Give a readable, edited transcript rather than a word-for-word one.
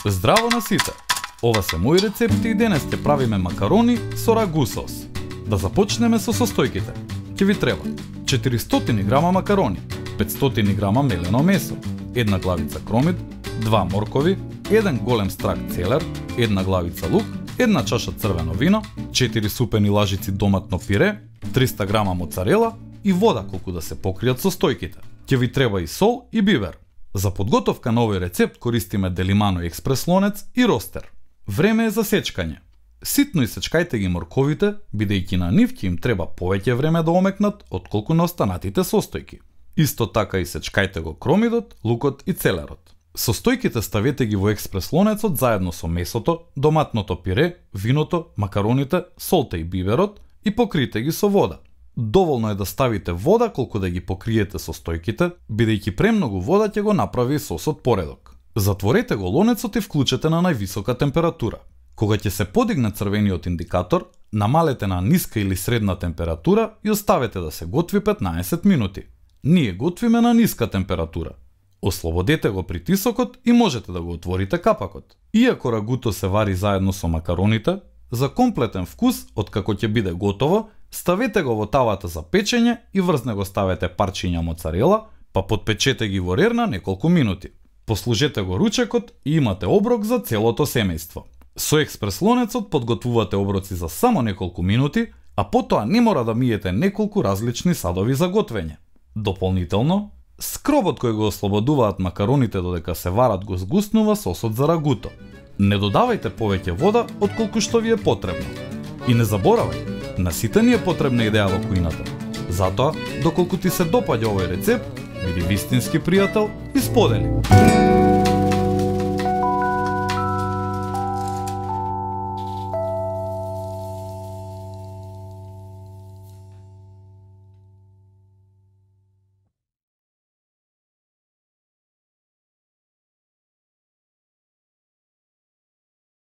Здраво на сите! Ова се мои рецепти и денес ќе правиме макарони со рагу сос. Да започнеме со состојките. Ќе ви треба 400 грама макарони, 500 грама мелено месо, една главица кромит, 2 моркови, еден голем страк целер, една главица лук, една чаша црвено вино, 4 супени лажици доматно пире, 300 грама моцарела и вода колку да се покријат состојките. Ќе ви треба и сол и бибер. За подготовка на овој рецепт користиме Делимано експрес лонец и ростер. Време е за сечкање. Ситно исечкајте ги морковите, бидејќи на нив ќе им треба повеќе време да омекнат отколку на останатите состојки. Исто така исечкајте го кромидот, лукот и целерот. Состојките ставете ги во експрес лонецот заедно со месото, доматното пире, виното, макароните, солта и биберот и покрите ги со вода. Доволно е да ставите вода колку да ги покриете состојките, бидејќи премногу вода ќе го направи сосот поредок. Затворете го лонецот и вклучете на највисока температура. Кога ќе се подигне црвениот индикатор, намалете на ниска или средна температура и оставете да се готви 15 минути. Ние готвиме на ниска температура. Ослободете го притисокот и можете да го отворите капакот. Иако рагуто се вари заедно со макароните, за комплетен вкус, откако ќе биде готово, ставете го во тавата за печење и врз него ставете парчиња моцарела, па подпечете ги во рерна неколку минути. Послужете го ручекот и имате оброк за целото семејство. Со експрес лонецот подготвувате оброци за само неколку минути, а потоа не мора да миете неколку различни садови за готвење. Дополнително, скробот кој го ослободуваат макароните додека се варат го згуснува сосот за рагуто. Не додавајте повеќе вода отколку што ви е потребно. И не заборавај, на сите ни е потребна идеја во кујната. Затоа, доколку ти се допаѓа овој рецепт, биди вистински пријател и сподели.